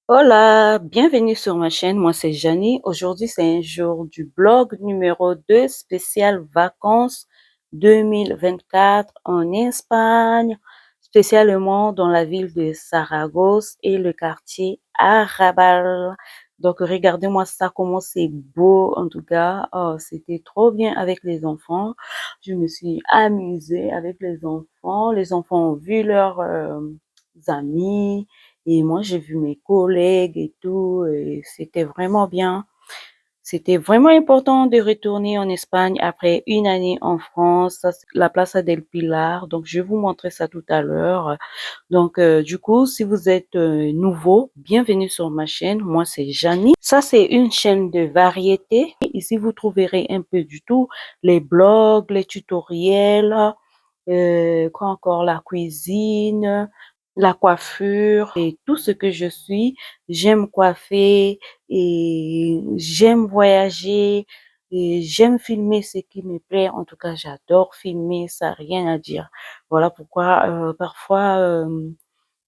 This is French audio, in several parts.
Hola, bienvenue sur ma chaîne. Moi, c'est Janie. Aujourd'hui, c'est un jour du blog numéro 2 spécial vacances 2024 en Espagne, spécialement dans la ville de Saragosse et le quartier Arrabal. Donc, regardez-moi ça, comment c'est beau. En tout cas, oh, c'était trop bien avec les enfants. Je me suis amusée avec les enfants. Les enfants ont vu leurs amis. Et moi, j'ai vu mes collègues et tout, et c'était vraiment bien. C'était vraiment important de retourner en Espagne après une année en France. Ça, c'est la Plaza del Pilar. Donc, je vais vous montrer ça tout à l'heure. Donc, du coup, si vous êtes nouveau, bienvenue sur ma chaîne. Moi, c'est Janie. Ça, c'est une chaîne de variété. Ici, vous trouverez un peu du tout. Les blogs, les tutoriels, quoi encore, la cuisine, la coiffure et tout ce que je suis. J'aime coiffer et j'aime voyager et j'aime filmer ce qui me plaît. En tout cas, j'adore filmer, ça, rien à dire. Voilà pourquoi parfois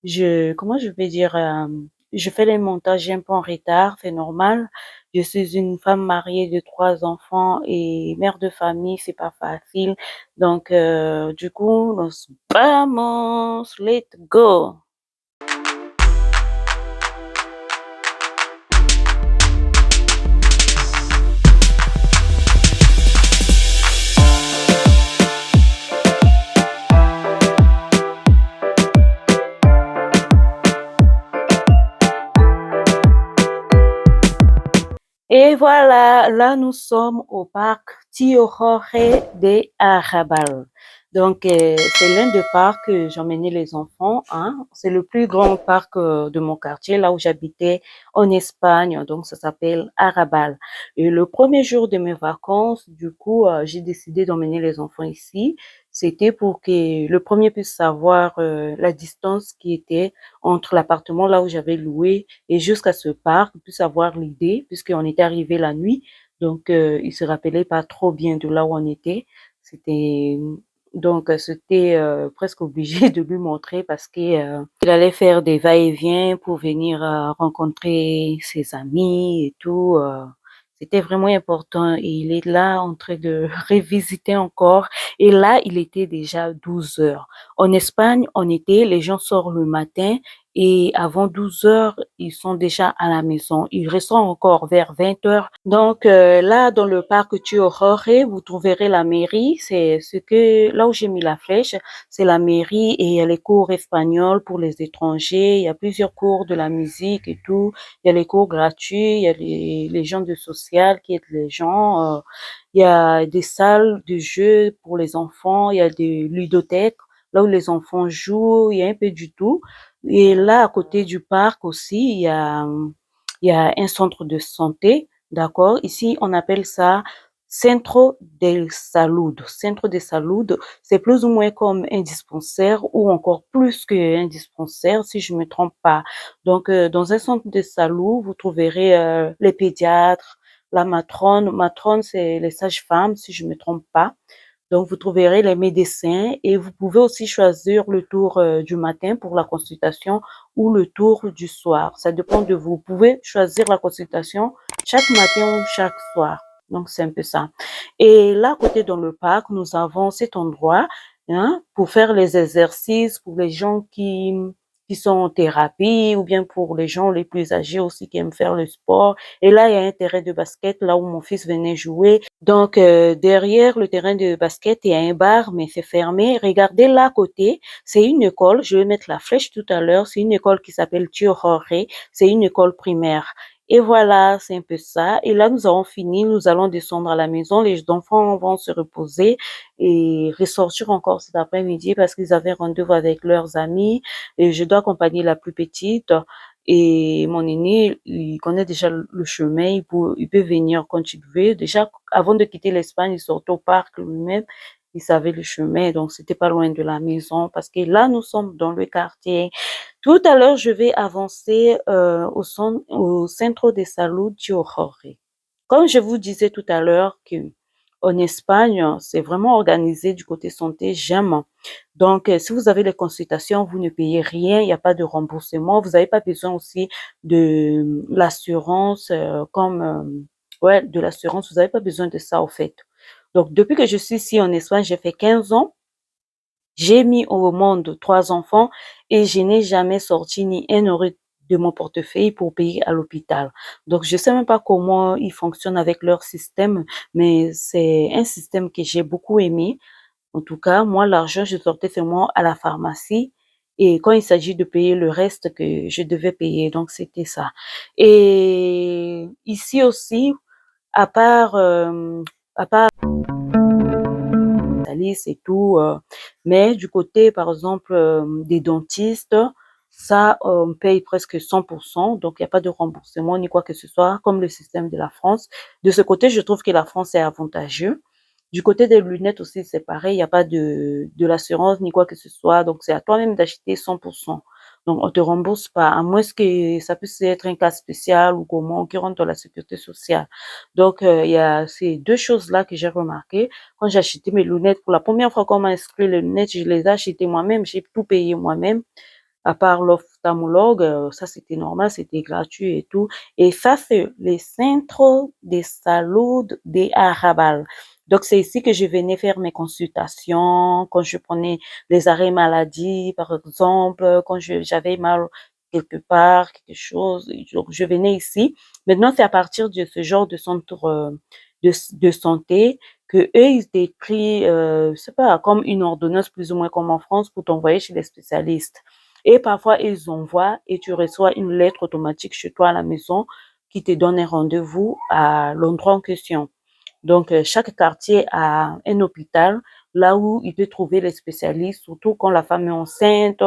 comment je vais dire, je fais les montages un peu en retard, c'est normal. Je suis une femme mariée de 3 enfants et mère de famille, c'est pas facile. Donc, du coup, nos vamos, let's go. Et voilà, là nous sommes au parc Tiorore de Arrabal. Donc c'est l'un des parcs que j'emmenais les enfants, hein. C'est le plus grand parc de mon quartier, là où j'habitais en Espagne. Donc ça s'appelle Arrabal. Et le premier jour de mes vacances, du coup, j'ai décidé d'emmener les enfants ici. C'était pour que le premier puisse savoir la distance qui était entre l'appartement là où j'avais loué et jusqu'à ce parc, puisse avoir l'idée, puisqu'on était arrivé la nuit. Donc, il se rappelait pas trop bien de là où on était. C'était c'était presque obligé de lui montrer parce que il allait faire des va-et-vient pour venir rencontrer ses amis et tout. C'était vraiment important et il est là en train de revisiter encore. Et là, il était déjà 12 heures. En Espagne, en été, les gens sortent le matin et avant 12 heures, ils sont déjà à la maison. Ils restent encore vers 20 heures. Donc là, dans le parc Tuorore, vous trouverez la mairie. C'est ce que là où j'ai mis la flèche, c'est la mairie et il y a les cours espagnols pour les étrangers. Il y a plusieurs cours de la musique et tout. Il y a les cours gratuits. Il y a les gens de social qui aident les gens. Il y a des salles de jeux pour les enfants. Il y a des ludothèques là où les enfants jouent. Il y a un peu du tout. Et là, à côté du parc aussi, il y a un centre de santé, d'accord? Ici, on appelle ça Centro del Salud. Centro de Salud, c'est plus ou moins comme un dispensaire ou encore plus qu'un dispensaire, si je me trompe pas. Donc, dans un centre de salud, vous trouverez les pédiatres, la matrone. Matrone, c'est les sages-femmes, si je me trompe pas. Donc, vous trouverez les médecins et vous pouvez aussi choisir le tour du matin pour la consultation ou le tour du soir. Ça dépend de vous. Vous pouvez choisir la consultation chaque matin ou chaque soir. Donc, c'est un peu ça. Et là, à côté dans le parc, nous avons cet endroit hein, pour faire les exercices pour les gens qui sont en thérapie ou bien pour les gens les plus âgés aussi qui aiment faire le sport. Et là, il y a un terrain de basket là où mon fils venait jouer. Donc, derrière le terrain de basket, il y a un bar, mais c'est fermé. Regardez là à côté, c'est une école. Je vais mettre la flèche tout à l'heure. C'est une école qui s'appelle Tuorore. C'est une école primaire. Et voilà, c'est un peu ça. Et là, nous avons fini. Nous allons descendre à la maison. Les enfants vont se reposer et ressortir encore cet après-midi parce qu'ils avaient rendez-vous avec leurs amis. Et je dois accompagner la plus petite. Et mon aîné, il connaît déjà le chemin, il peut venir contribuer. Déjà, avant de quitter l'Espagne, il sortait au parc lui-même, il savait le chemin, donc c'était pas loin de la maison parce que là, nous sommes dans le quartier. Tout à l'heure, je vais avancer au centre de salud Diorore. Comme je vous disais tout à l'heure que En Espagne, c'est vraiment organisé du côté santé, j'aime. Donc, si vous avez les consultations, vous ne payez rien, il n'y a pas de remboursement. Vous n'avez pas besoin aussi de l'assurance, ouais, de l'assurance. Vous n'avez pas besoin de ça, au fait. Donc, depuis que je suis ici en Espagne, j'ai fait 15 ans. J'ai mis au monde 3 enfants et je n'ai jamais sorti ni un euro de mon portefeuille pour payer à l'hôpital. Donc, je sais même pas comment ils fonctionnent avec leur système, mais c'est un système que j'ai beaucoup aimé. En tout cas, moi, l'argent, je sortais seulement à la pharmacie et quand il s'agit de payer le reste que je devais payer, donc c'était ça. Et ici aussi, à part, à part spécialistes et tout. Mais du côté, par exemple, des dentistes, ça, on paye presque 100%, donc il n'y a pas de remboursement ni quoi que ce soit, comme le système de la France. De ce côté, je trouve que la France est avantageux. Du côté des lunettes aussi, c'est pareil, il n'y a pas de l'assurance ni quoi que ce soit, donc c'est à toi-même d'acheter 100%. Donc, on te rembourse pas, à moins que ça puisse être un cas spécial ou comment, qui rentre dans la sécurité sociale. Donc, il y a ces deux choses-là que j'ai remarquées. Quand j'ai acheté mes lunettes, pour la première fois qu'on m'a inscrit les lunettes, je les ai achetées moi-même, j'ai tout payé moi-même, à part l'ophtalmologue, ça c'était normal, c'était gratuit et tout. Et ça, c'est les centres de salud de Arabal. Donc, c'est ici que je venais faire mes consultations, quand je prenais les arrêts maladie, par exemple, quand j'avais mal quelque part, quelque chose. Donc, je venais ici. Maintenant, c'est à partir de ce genre de centre de santé que eux, ils t'écrivent, je sais pas, comme une ordonnance plus ou moins comme en France pour t'envoyer chez les spécialistes. Et parfois, ils envoient et tu reçois une lettre automatique chez toi à la maison qui te donne un rendez-vous à l'endroit en question. Donc, chaque quartier a un hôpital là où il peut trouver les spécialistes, surtout quand la femme est enceinte,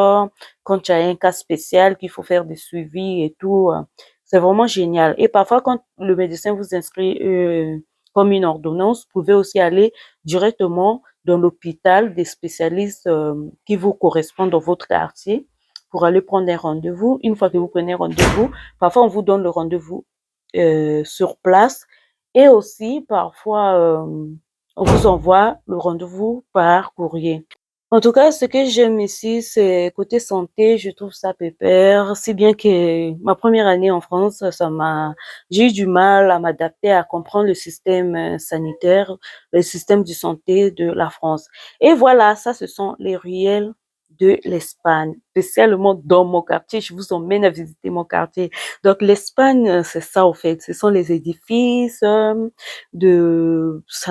quand tu as un cas spécial qu'il faut faire des suivis et tout. C'est vraiment génial. Et parfois, quand le médecin vous inscrit comme une ordonnance, vous pouvez aussi aller directement dans l'hôpital des spécialistes qui vous correspondent dans votre quartier pour aller prendre un rendez-vous. Une fois que vous prenez rendez-vous, parfois on vous donne le rendez-vous sur place et aussi parfois on vous envoie le rendez-vous par courrier. En tout cas, ce que j'aime ici, c'est côté santé, je trouve ça pépère. Si bien que ma première année en France, j'ai eu du mal à m'adapter, à comprendre le système sanitaire, le système de santé de la France. Et voilà, ça, ce sont les ruelles de l'Espagne, spécialement dans mon quartier. Je vous emmène à visiter mon quartier. Donc, l'Espagne, c'est ça, au fait. Ce sont les édifices ça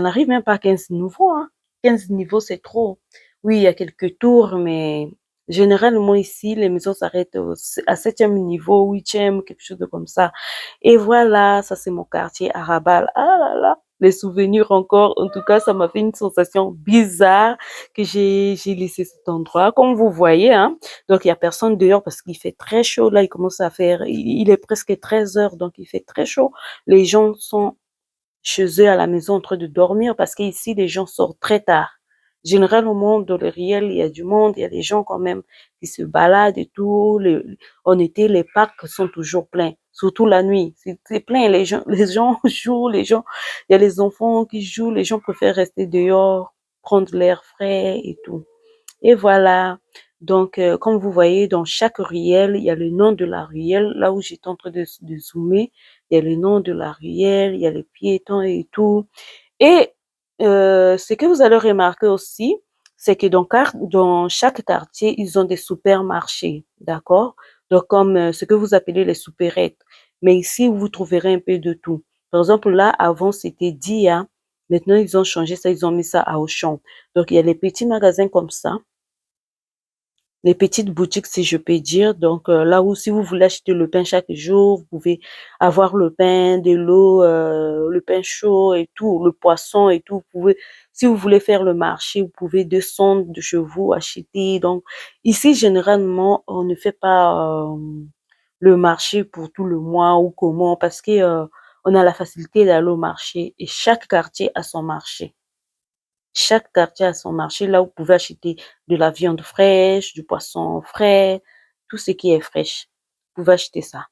n'arrive même pas à 15 niveaux, hein. 15 niveaux, c'est trop. Oui, il y a quelques tours, mais généralement ici, les maisons s'arrêtent à 7e niveau, 8e, quelque chose de comme ça. Et voilà, ça c'est mon quartier Arabal. Ah là là, les souvenirs encore. En tout cas, ça m'a fait une sensation bizarre que j'ai laissé cet endroit. Comme vous voyez, hein. Donc, il y a personne dehors parce qu'il fait très chaud. Là, il commence à faire, il est presque 13 heures, donc il fait très chaud. Les gens sont chez eux à la maison en train de dormir parce qu'ici, les gens sortent très tard. Généralement, dans le réel, il y a du monde, il y a des gens quand même qui se baladent et tout. En été, les parcs sont toujours pleins, surtout la nuit. C'est plein, les gens jouent, il y a les enfants qui jouent, les gens préfèrent rester dehors, prendre l'air frais et tout. Et voilà. Donc, comme vous voyez, dans chaque ruelle, il y a le nom de la ruelle. Là où j'étais en train de zoomer, il y a le nom de la ruelle, il y a les piétons et tout. Et ce que vous allez remarquer aussi, c'est que dans chaque quartier, ils ont des supermarchés, d'accord? Donc, comme ce que vous appelez les supérettes. Mais ici, vous trouverez un peu de tout. Par exemple, là, avant, c'était Dia. Maintenant, ils ont changé ça, ils ont mis ça à Auchan. Donc, il y a les petits magasins comme ça, les petites boutiques, si je peux dire. Donc, là où si vous voulez acheter le pain chaque jour, vous pouvez avoir le pain, de l'eau, le pain chaud et tout, le poisson et tout. Si vous voulez faire le marché, vous pouvez descendre de chez vous, acheter. Donc, ici, généralement, on ne fait pas le marché pour tout le mois ou comment, parce que on a la facilité d'aller au marché et chaque quartier a son marché. Chaque quartier a son marché, là, vous pouvez acheter de la viande fraîche, du poisson frais, tout ce qui est fraîche. Vous pouvez acheter ça.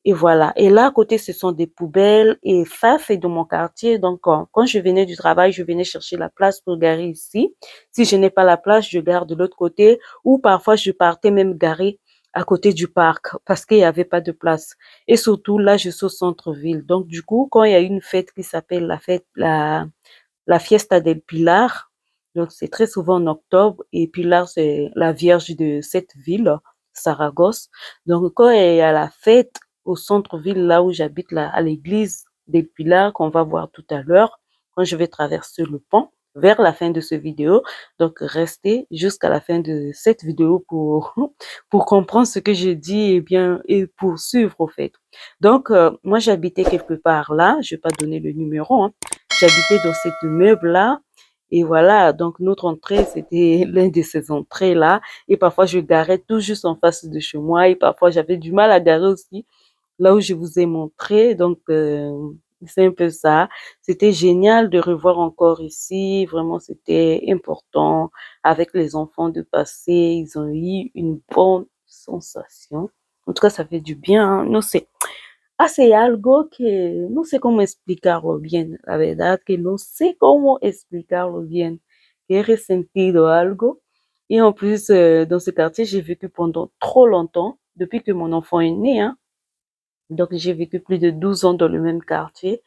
Et voilà. Et là, à côté, ce sont des poubelles. Et ça, c'est de mon quartier. Donc, quand je venais du travail, je venais chercher la place pour garer ici. Si je n'ai pas la place, je gare de l'autre côté. Ou parfois, je partais même garer à côté du parc parce qu'il n'y avait pas de place. Et surtout, là, je suis au centre-ville. Donc, du coup, quand il y a une fête qui s'appelle la Fiesta del Pilar, donc c'est très souvent en octobre, et Pilar, c'est la vierge de cette ville, Saragosse. Donc, quand il y a la fête au centre-ville, là où j'habite, là, à l'église del Pilar, qu'on va voir tout à l'heure, quand je vais traverser le pont, vers la fin de cette vidéo. Donc, restez jusqu'à la fin de cette vidéo pour, pour comprendre ce que je dis et bien, et poursuivre, au fait. Donc, moi, j'habitais quelque part là, je vais pas donner le numéro, hein. J'habitais dans cet immeuble-là. Et voilà, donc notre entrée, c'était l'un de ces entrées-là. Et parfois, je garais tout juste en face de chez moi. Et parfois, j'avais du mal à garer aussi là où je vous ai montré. Donc, c'est un peu ça. C'était génial de revoir encore ici. Vraiment, c'était important avec les enfants de passer. Ils ont eu une bonne sensation. En tout cas, ça fait du bien, hein. No sé. Hace algo que no sé cómo explicarlo bien, la verdad que no sé cómo explicarlo bien. He resentido algo. Et en plus, dans ce quartier, j'ai vécu pendant trop longtemps, depuis que mon enfant est né, hein. Donc, j'ai vécu plus de 12 ans dans le même quartier.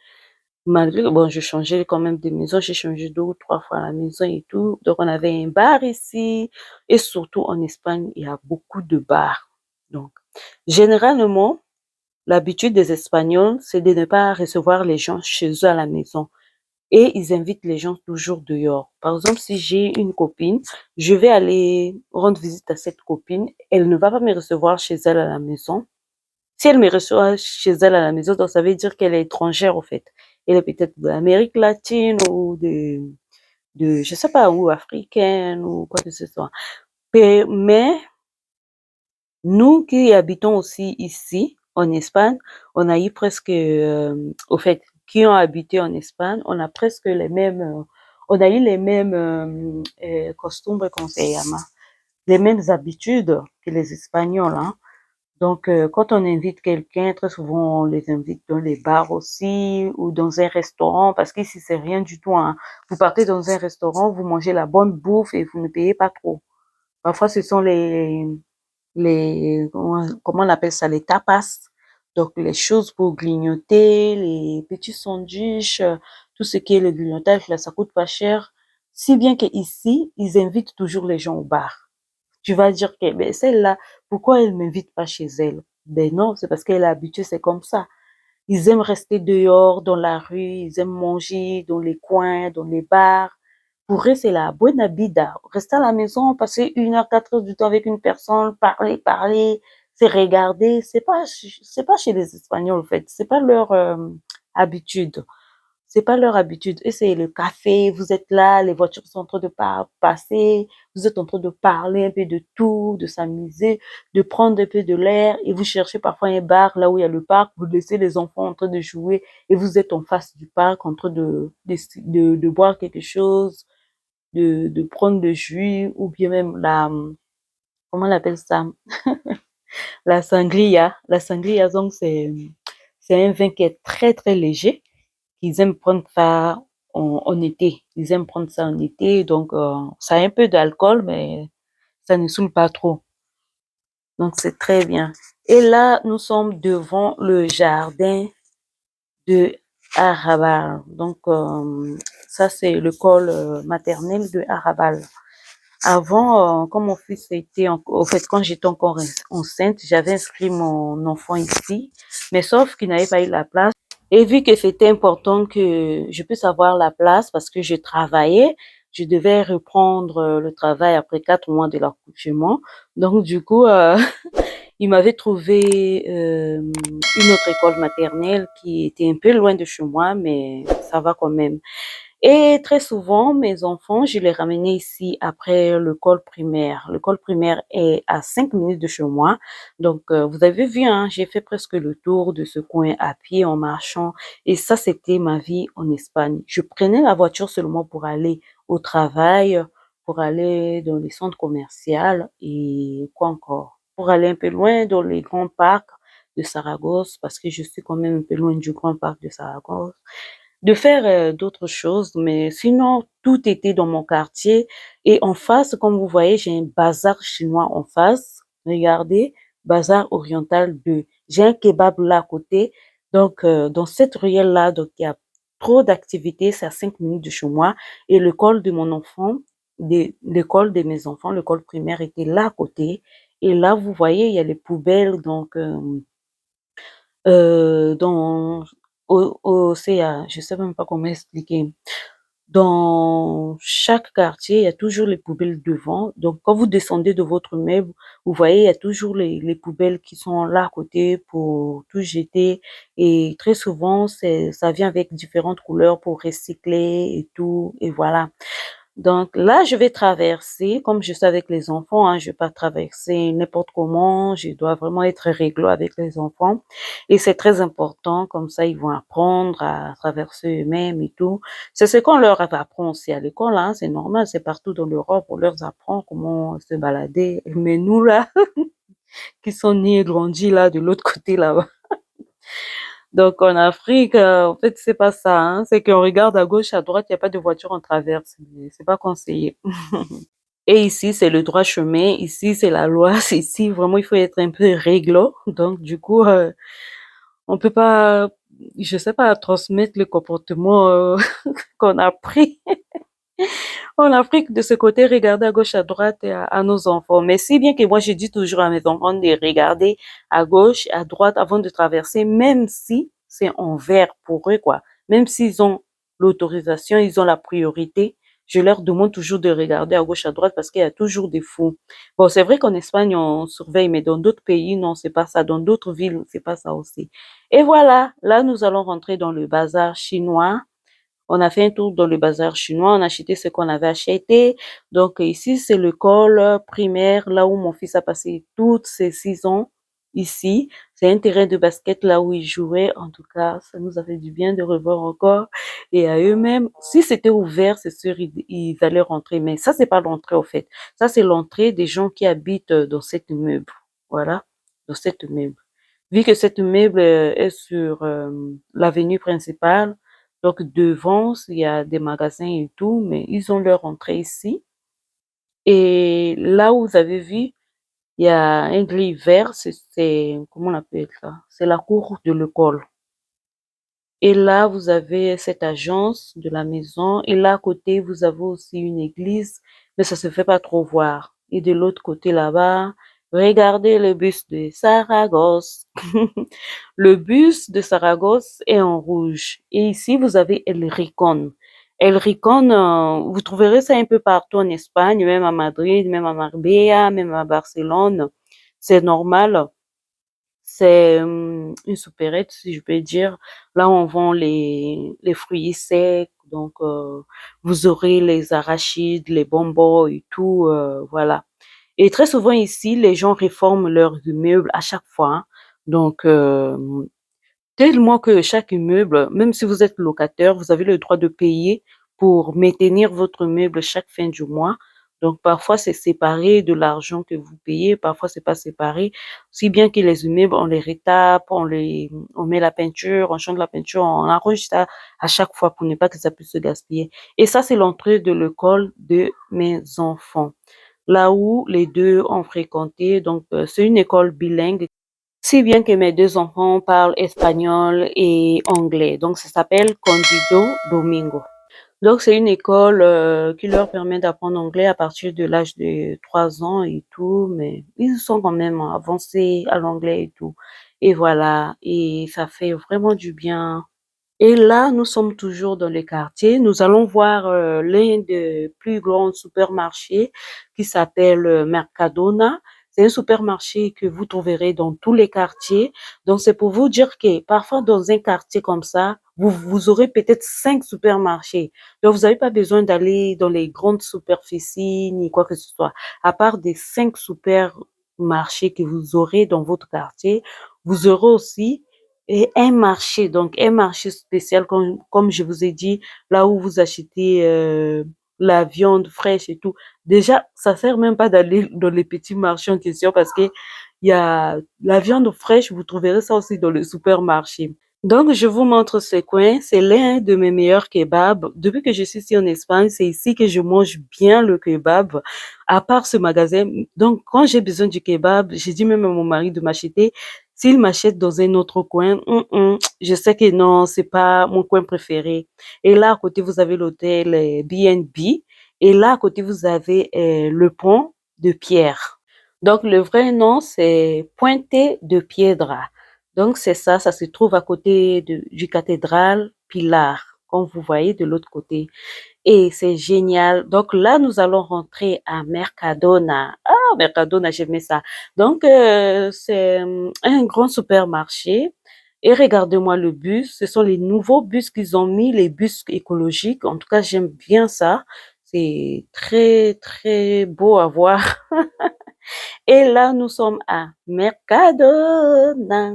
Malgré que, bon, je changeais quand même de maison, j'ai changé 2 ou 3 fois la maison et tout. Donc, on avait un bar ici. Et surtout, en Espagne, il y a beaucoup de bars. Donc, généralement, l'habitude des Espagnols, c'est de ne pas recevoir les gens chez eux à la maison. Et ils invitent les gens toujours dehors. Par exemple, si j'ai une copine, je vais aller rendre visite à cette copine. Elle ne va pas me recevoir chez elle à la maison. Si elle me reçoit chez elle à la maison, donc ça veut dire qu'elle est étrangère, au fait. Elle est peut-être de l'Amérique latine ou je sais pas, ou africaine ou quoi que ce soit. Mais nous qui habitons aussi ici, en Espagne, on a eu presque, au fait, qui ont habité en Espagne, on a presque les mêmes, on a eu les mêmes costumbres, como se llama, les mêmes habitudes que les Espagnols, hein. Donc, quand on invite quelqu'un, très souvent, on les invite dans les bars aussi ou dans un restaurant, parce qu'ici, c'est rien du tout, hein. Vous partez dans un restaurant, vous mangez la bonne bouffe et vous ne payez pas trop. Parfois, ce sont comment on appelle ça, les tapas. Donc, les choses pour grignoter, les petits sandwichs, tout ce qui est le grignotage, là, ça coûte pas cher. Si bien que ici, ils invitent toujours les gens au bar. Tu vas dire que, ben, celle-là, pourquoi elle m'invite pas chez elle? Ben non, c'est parce qu'elle est habituée, c'est comme ça. Ils aiment rester dehors, dans la rue, ils aiment manger dans les coins, dans les bars. Pour eux, c'est la buena vida. Rester à la maison, passer 1 heure, 4 heures du temps avec une personne, parler, se regarder, c'est pas chez les Espagnols, en fait. C'est pas leur habitude. C'est pas leur habitude. Et c'est le café, vous êtes là, les voitures sont en train de passer, vous êtes en train de parler un peu de tout, de s'amuser, de prendre un peu de l'air, et vous cherchez parfois un bar là où il y a le parc, vous laissez les enfants en train de jouer, et vous êtes en face du parc en train de boire quelque chose, de prendre le jus, ou bien même comment on appelle ça? La sangria. La sangria, donc, c'est un vin qui est très, très léger. Ils aiment prendre ça en été. Ils aiment prendre ça en été. Donc, ça a un peu d'alcool, mais ça ne saoule pas trop. Donc, c'est très bien. Et là, nous sommes devant le jardin de Arrabal. Donc, ça, c'est l'école maternelle de Arrabal. Avant, quand mon fils était, au fait, quand j'étais encore enceinte, j'avais inscrit mon enfant ici, mais sauf qu'il n'avait pas eu la place. Et vu que c'était important que je puisse avoir la place parce que je travaillais, je devais reprendre le travail après 4 mois de l'accouchement. Donc, du coup, il m'avait trouvé une autre école maternelle qui était un peu loin de chez moi, mais ça va quand même. Et très souvent, mes enfants, je les ramenais ici après l'école primaire. L'école primaire est à 5 minutes de chez moi. Donc, vous avez vu, hein, j'ai fait presque le tour de ce coin à pied, en marchant. Et ça, c'était ma vie en Espagne. Je prenais la voiture seulement pour aller au travail, pour aller dans les centres commerciaux et quoi encore? Pour aller un peu loin dans les grands parcs. de Saragosse, parce que je suis quand même un peu loin du grand parc de Saragosse, de faire d'autres choses, mais sinon, tout était dans mon quartier. Et en face, comme vous voyez, j'ai un bazar chinois en face. Regardez, bazar oriental 2. J'ai un kebab là à côté. Donc, dans cette ruelle-là, donc, il y a trop d'activités, c'est à 5 minutes de chez moi. Et l'école de mon enfant, l'école de mes enfants, l'école primaire était là à côté. Et là, vous voyez, il y a les poubelles, donc, dans au CA, je sais même pas comment expliquer. Dans chaque quartier, il y a toujours les poubelles devant. Donc, quand vous descendez de votre immeuble, vous voyez, il y a toujours les poubelles qui sont là à côté pour tout jeter. Et très souvent, ça vient avec différentes couleurs pour recycler et tout. Et voilà. Donc là, je vais traverser, comme je suis avec les enfants, hein, je vais pas traverser n'importe comment, je dois vraiment être réglo avec les enfants. Et c'est très important, comme ça, ils vont apprendre à traverser eux-mêmes et tout. C'est ce qu'on leur apprend aussi à l'école, hein, c'est normal, c'est partout dans l'Europe, on leur apprend comment se balader. Mais nous, là, qui sont nés et grandis là, de l'autre côté, là-bas. Donc en Afrique, en fait, c'est pas ça, hein, c'est qu'on regarde à gauche, à droite, il n'y a pas de voiture, on traverse. C'est pas conseillé. Et ici, c'est le droit chemin. Ici, c'est la loi. C'est ici, vraiment, il faut être un peu réglo. Donc, du coup, on peut pas, je sais pas, transmettre le comportement qu'on a pris en Afrique de ce côté, regarder à gauche, à droite et à nos enfants. Mais si bien que moi, je dis toujours à mes enfants de regarder à gauche, à droite avant de traverser, même si c'est en vert pour eux, quoi. Même s'ils ont l'autorisation, ils ont la priorité, je leur demande toujours de regarder à gauche, à droite parce qu'il y a toujours des fous. Bon, c'est vrai qu'en Espagne, on surveille, mais dans d'autres pays, non, c'est pas ça. Dans d'autres villes, c'est pas ça aussi. Et voilà, là, nous allons rentrer dans le bazar chinois. On a fait un tour dans le bazar chinois, on a acheté ce qu'on avait acheté. Donc ici, c'est l'école primaire, là où mon fils a passé toutes ses 6 ans. Ici, c'est un terrain de basket là où il jouait. En tout cas, ça nous a fait du bien de revoir encore. Et à eux-mêmes, si c'était ouvert, c'est sûr, ils allaient rentrer. Mais ça, c'est pas l'entrée, au fait. Ça, c'est l'entrée des gens qui habitent dans cet immeuble. Voilà, dans cet immeuble. Vu que cet immeuble est sur l'avenue principale, donc devant, il y a des magasins et tout, mais ils ont leur entrée ici. Et là où vous avez vu, il y a un gris vert, comment on appelle ça? C'est la cour de l'école. Et là, vous avez cette agence de la maison. Et là, à côté, vous avez aussi une église, mais ça se fait pas trop voir. Et de l'autre côté, là-bas, regardez le bus de Saragosse. Le bus de Saragosse est en rouge. Et ici, vous avez El Ricón. El Ricón, vous trouverez ça un peu partout en Espagne, même à Madrid, même à Marbella, même à Barcelone. C'est normal. C'est une supérette, si je peux dire. Là, on vend les fruits secs. Donc, vous aurez les arachides, les bonbons et tout. Voilà. Et très souvent ici, les gens réforment leurs immeubles à chaque fois, hein. Donc, tellement que chaque immeuble, même si vous êtes locataire, vous avez le droit de payer pour maintenir votre immeuble chaque fin du mois. Donc, parfois, c'est séparé de l'argent que vous payez, parfois, c'est pas séparé. Si bien que les immeubles, on les retape, on met la peinture, on change la peinture, on arrange ça à chaque fois pour ne pas que ça puisse se gaspiller. Et ça, c'est l'entrée de l'école de mes enfants. Là où les deux ont fréquenté. Donc, c'est une école bilingue. Si bien que mes deux enfants parlent espagnol et anglais. Donc, ça s'appelle Condido Domingo. Donc, c'est une école qui leur permet d'apprendre anglais à partir de l'âge de 3 ans et tout, mais ils sont quand même avancés à l'anglais et tout. Et voilà, et ça fait vraiment du bien. Et là, nous sommes toujours dans le quartier. Nous allons voir l'un des plus grands supermarchés qui s'appelle Mercadona. C'est un supermarché que vous trouverez dans tous les quartiers. Donc, c'est pour vous dire que parfois dans un quartier comme ça, vous aurez peut-être 5 supermarchés. Donc, vous n'avez pas besoin d'aller dans les grandes superficies ni quoi que ce soit. À part des 5 supermarchés que vous aurez dans votre quartier, vous aurez aussi et un marché, donc un marché spécial, comme je vous ai dit, là où vous achetez la viande fraîche et tout. Déjà, ça sert même pas d'aller dans les petits marchés en question parce que Il y a la viande fraîche, vous trouverez ça aussi dans le supermarché. Donc, je vous montre ce coin. C'est l'un de mes meilleurs kebabs. Depuis que je suis ici en Espagne, c'est ici que je mange bien le kebab, à part ce magasin. Donc, quand j'ai besoin du kebab, j'ai dit même à mon mari de m'acheter. S'il m'achète dans un autre coin, je sais que non, c'est pas mon coin préféré. Et là, à côté, vous avez l'hôtel B&B. Et là, à côté, vous avez le pont de Pierre. Donc, le vrai nom, c'est Puente de Piedra. Donc, c'est ça, ça se trouve à côté du cathédrale Pilar, comme vous voyez de l'autre côté. Et c'est génial. Donc là, nous allons rentrer à Mercadona. Ah, Mercadona, j'aimais ça. Donc, c'est un grand supermarché. Et regardez-moi le bus. Ce sont les nouveaux bus qu'ils ont mis, les bus écologiques. En tout cas, j'aime bien ça. C'est très, très beau à voir. Et là, nous sommes à Mercadona.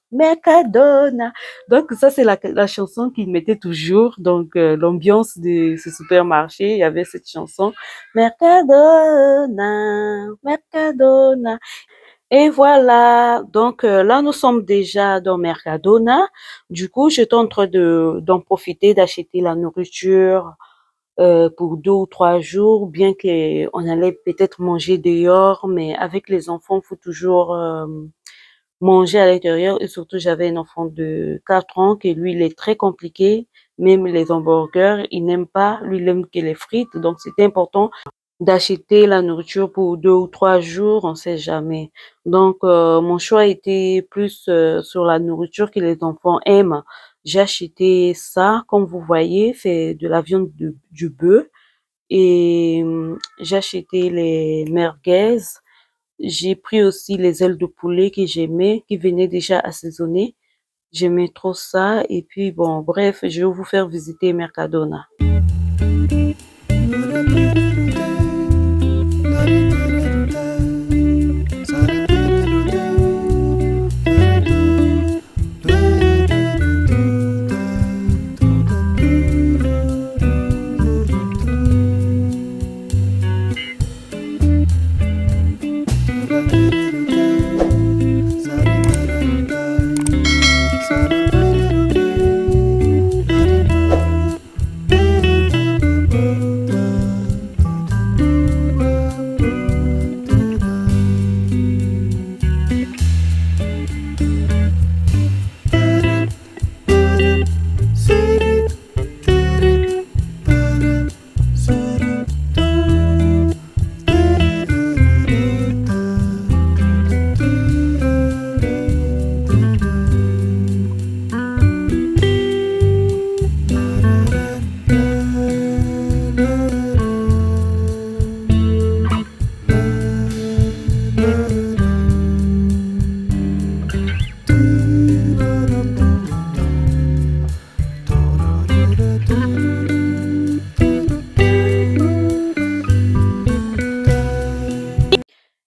Mercadona. Donc, ça, c'est la chanson qu'ils mettaient toujours. Donc, l'ambiance de ce supermarché, il y avait cette chanson. Mercadona, Mercadona. Et voilà. Donc, là, nous sommes déjà dans Mercadona. Du coup, j'étais en train d'en profiter, d'acheter la nourriture, pour 2 ou 3 jours, bien qu'on allait peut-être manger dehors, mais avec les enfants, il faut toujours manger à l'intérieur. Et surtout, j'avais un enfant de 4 ans qui, lui, il est très compliqué. Même les hamburgers, il n'aime pas. Lui, il aime que les frites. Donc, c'était important d'acheter la nourriture pour 2 ou 3 jours, on sait jamais. Donc, mon choix était plus sur la nourriture que les enfants aiment. J'ai acheté ça, comme vous voyez, c'est de la viande du bœuf et j'ai acheté les merguez. J'ai pris aussi les ailes de poulet que j'aimais, qui venaient déjà assaisonnées. J'aimais trop ça. Et puis, bon, bref, je vais vous faire visiter Mercadona.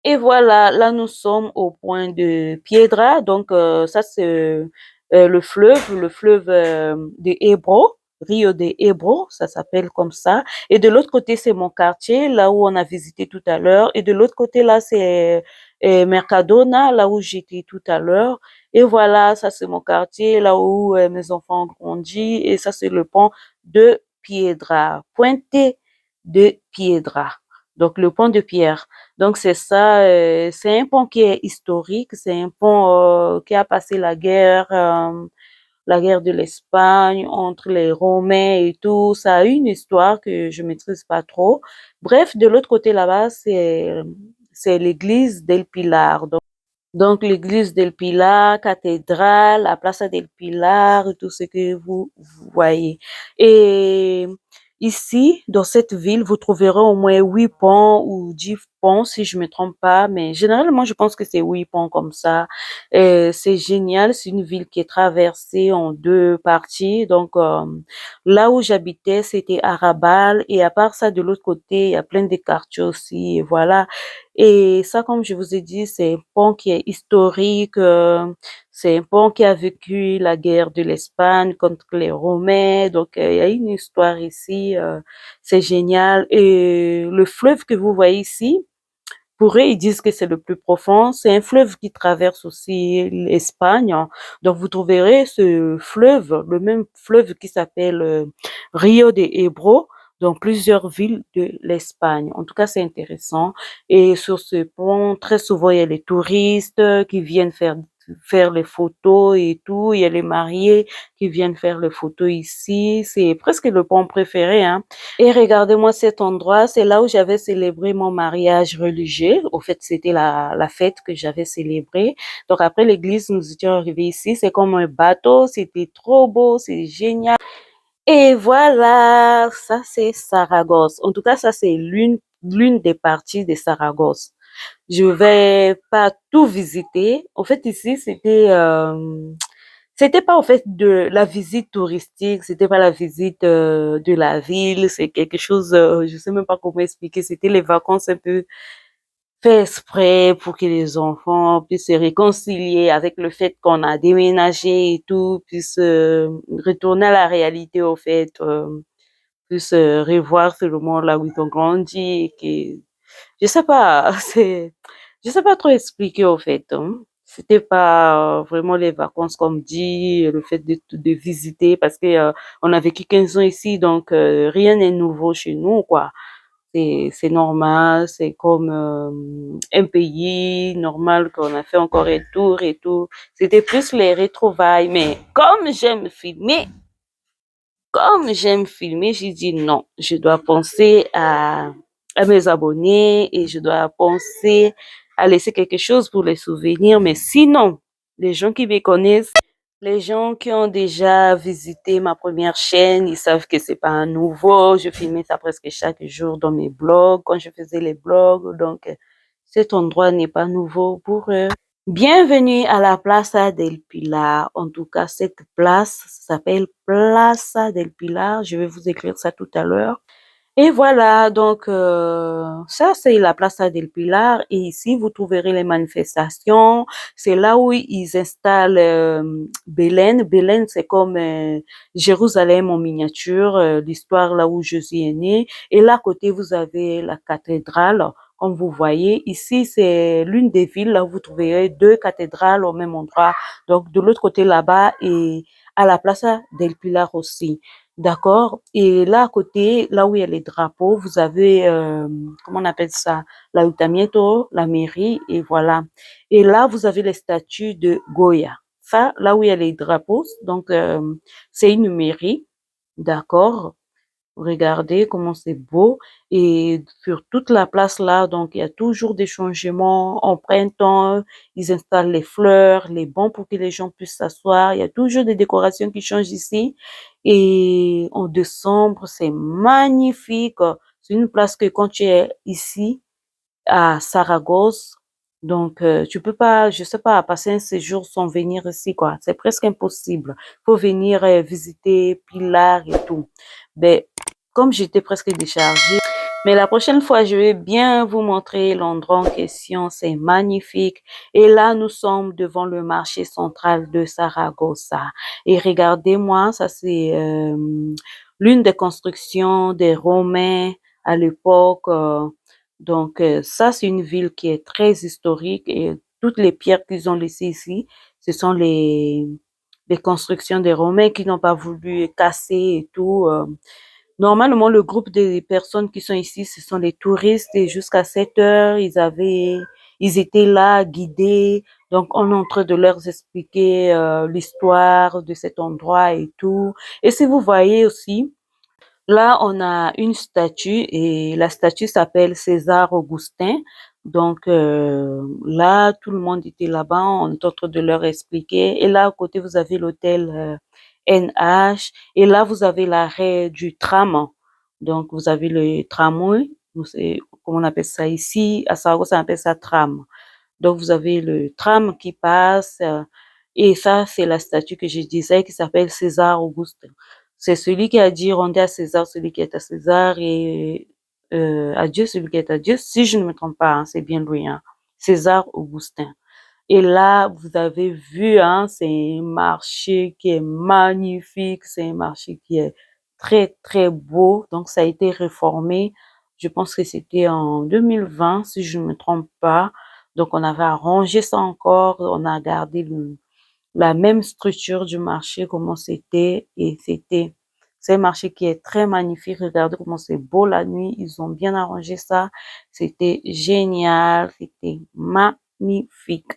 Et voilà, là nous sommes au point de Piedra. Donc ça c'est le fleuve de Ebro, Rio de Ebro, ça s'appelle comme ça. Et de l'autre côté c'est mon quartier, là où on a visité tout à l'heure. Et de l'autre côté là c'est Mercadona, là où j'étais tout à l'heure. Et voilà, ça c'est mon quartier, là où mes enfants ont grandi. Et ça c'est le pont de Piedra, Puente de Piedra. Donc le pont de pierre. Donc c'est ça, c'est un pont qui est historique, c'est un pont qui a passé la guerre de l'Espagne entre les Romains et tout. Ça a une histoire que je maîtrise pas trop. Bref, de l'autre côté là-bas, c'est l'église del Pilar. Donc l'église del Pilar, cathédrale, la Plaza del Pilar, tout ce que vous voyez. Et ici, dans cette ville, vous trouverez au moins 8 ponts ou 10 ponts, si je me trompe pas, mais généralement, je pense que c'est 8 ponts comme ça. C'est génial, c'est une ville qui est traversée en 2 parties. Donc, là où j'habitais, c'était Arabal, et à part ça, de l'autre côté, il y a plein de quartiers aussi, et voilà. Et ça, comme je vous ai dit, c'est un pont qui est historique, c'est un pont qui a vécu la guerre de l'Espagne contre les Romains. Donc, il y a une histoire ici, c'est génial. Et le fleuve que vous voyez ici, Pour eux, ils disent que c'est le plus profond. C'est un fleuve qui traverse aussi l'Espagne. Donc, vous trouverez ce fleuve, le même fleuve qui s'appelle Rio de Ebro, dans plusieurs villes de l'Espagne. En tout cas, c'est intéressant. Et sur ce pont, très souvent, il y a les touristes qui viennent faire les photos et tout. Il y a les mariés qui viennent faire les photos ici. C'est presque le pont préféré, hein. Et regardez-moi cet endroit, c'est là où j'avais célébré mon mariage religieux. Au fait, c'était la fête que j'avais célébrée. Donc après l'église, nous étions arrivés ici. C'est comme un bateau, c'était trop beau, c'est génial. Et voilà, ça c'est Saragosse. En tout cas, ça c'est l'une des parties de Saragosse. Je vais pas tout visiter. En fait, ici, c'était pas en fait de la visite touristique, c'était pas la visite de la ville, c'est quelque chose, je sais même pas comment expliquer, c'était les vacances un peu fait exprès pour que les enfants puissent se réconcilier avec le fait qu'on a déménagé et tout, puissent retourner à la réalité au fait, puissent revoir ce le monde là où ils ont grandi et que je sais pas, je sais pas trop expliquer au fait, hein. C'était pas vraiment les vacances comme dit, le fait de visiter parce que on a vécu 15 ans ici, donc rien n'est nouveau chez nous, quoi. C'est normal, c'est comme un pays normal qu'on a fait encore un tour et tout. C'était plus les retrouvailles, mais comme j'aime filmer, j'ai dit non, je dois penser à mes abonnés et je dois penser à laisser quelque chose pour les souvenirs. Mais sinon, les gens qui me connaissent, les gens qui ont déjà visité ma première chaîne, ils savent que c'est pas un nouveau. Je filmais ça presque chaque jour dans mes blogs, quand je faisais les blogs. Donc, cet endroit n'est pas nouveau pour eux. Bienvenue à la Plaza del Pilar. En tout cas, cette place s'appelle Plaza del Pilar. Je vais vous écrire ça tout à l'heure. Et voilà, donc ça c'est la Plaza del Pilar et ici vous trouverez les manifestations. C'est là où ils installent Belén. Belén c'est comme Jérusalem en miniature, l'histoire là où Jésus est né. Et là à côté vous avez la cathédrale. Comme vous voyez, ici c'est l'une des villes là où vous trouverez deux cathédrales au même endroit. Donc de l'autre côté là-bas et à la Plaza del Pilar aussi. D'accord. Et là, à côté, là où il y a les drapeaux, vous avez, comment on appelle ça, l'Ayuntamiento, la mairie, et voilà. Et là, vous avez les statues de Goya. Ça, là où il y a les drapeaux, donc c'est une mairie, d'accord. Regardez comment c'est beau. Et sur toute la place là, donc il y a toujours des changements. En printemps, ils installent les fleurs, les bancs pour que les gens puissent s'asseoir. Il y a toujours des décorations qui changent ici. Et en décembre, c'est magnifique. C'est une place que quand tu es ici, à Saragosse. Donc, tu peux pas, je sais pas, passer un séjour sans venir ici, quoi. C'est presque impossible. Faut venir visiter Pilar et tout. Ben, comme j'étais presque déchargée, mais la prochaine fois, je vais bien vous montrer l'endroit en question. C'est magnifique. Et là, nous sommes devant le marché central de Saragossa. Et regardez-moi, ça c'est l'une des constructions des Romains à l'époque. Donc, ça, c'est une ville qui est très historique et toutes les pierres qu'ils ont laissées ici, ce sont les constructions des Romains qui n'ont pas voulu casser et tout. Normalement, le groupe des personnes qui sont ici, ce sont les touristes et jusqu'à 7 heures, ils étaient là, guidés. Donc, on est en train de leur expliquer l'histoire de cet endroit et tout. Et si vous voyez aussi, là, on a une statue et la statue s'appelle César Augustin. Donc là, tout le monde était là-bas, on est en train de leur expliquer. Et là, à côté, vous avez l'hôtel NH. Et là, vous avez l'arrêt du tram. Donc, vous avez le tramway. Comment on appelle ça ici? À Saragosse, on appelle ça tram. Donc, vous avez le tram qui passe. Et ça, c'est la statue que je disais qui s'appelle César Auguste. C'est celui qui a dit rendez à César celui qui est à César et à Dieu celui qui est à Dieu. Si je ne me trompe pas, hein, c'est bien lui, hein. César Augustin. Et là, vous avez vu, hein, c'est un marché qui est magnifique, c'est un marché qui est très, très beau. Donc, ça a été réformé Je pense que c'était en 2020, si je ne me trompe pas. Donc, on avait arrangé ça encore. On a gardé la même structure du marché, comment c'était. Et c'est un marché qui est très magnifique. Regardez comment c'est beau la nuit. Ils ont bien arrangé ça. C'était génial. C'était magnifique.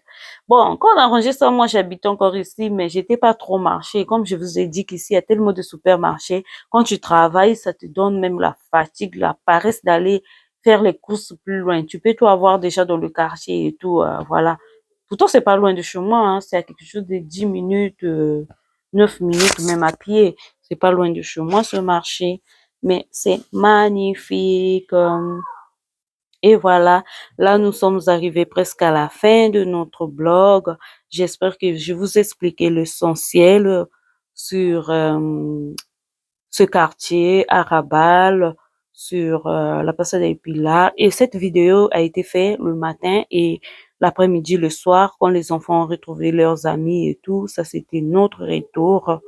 Bon, quand on a arrangé ça, moi, j'habitais encore ici, mais j'étais pas trop marché. Comme je vous ai dit qu'ici, il y a tellement de supermarchés. Quand tu travailles, ça te donne même la fatigue, la paresse d'aller faire les courses plus loin. Tu peux tout avoir déjà dans le quartier et tout, voilà. Pourtant, c'est pas loin de chez moi, hein. C'est à quelque chose de 10 minutes, 9 minutes, même à pied. C'est pas loin de chez moi, ce marché. Mais c'est magnifique. Et voilà, là, nous sommes arrivés presque à la fin de notre blog. J'espère que je vous ai expliqué l'essentiel sur ce quartier, Arabal, sur la place des Pilar. Et cette vidéo a été faite le matin et l'après-midi, le soir, quand les enfants ont retrouvé leurs amis et tout. Ça, c'était notre retour.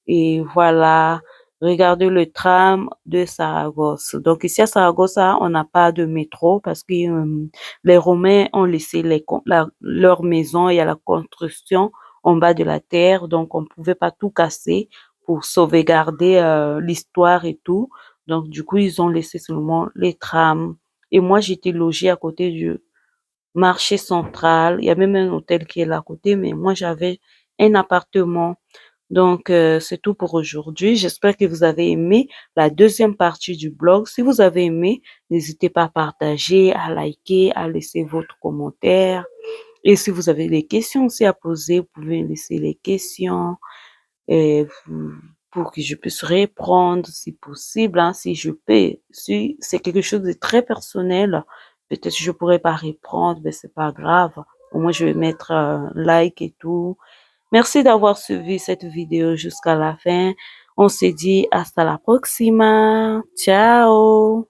Et voilà, regardez le tram de Saragosse. Donc ici à Saragosse, on n'a pas de métro parce que les Romains ont laissé leur maison et à la construction en bas de la terre. Donc on ne pouvait pas tout casser pour sauvegarder l'histoire et tout. Donc du coup, ils ont laissé seulement les trams. Et moi, j'étais logée à côté du marché central. Il y a même un hôtel qui est là à côté, mais moi, j'avais un appartement. Donc, c'est tout pour aujourd'hui. J'espère que vous avez aimé la deuxième partie du blog. Si vous avez aimé, n'hésitez pas à partager, à liker, à laisser votre commentaire. Et si vous avez des questions aussi à poser, vous pouvez laisser les questions pour que je puisse répondre si possible, hein, si je peux. Si c'est quelque chose de très personnel, peut-être que je pourrais pas répondre, mais c'est pas grave. Au moins, je vais mettre un like et tout. Merci d'avoir suivi cette vidéo jusqu'à la fin. On se dit hasta la próxima. Ciao.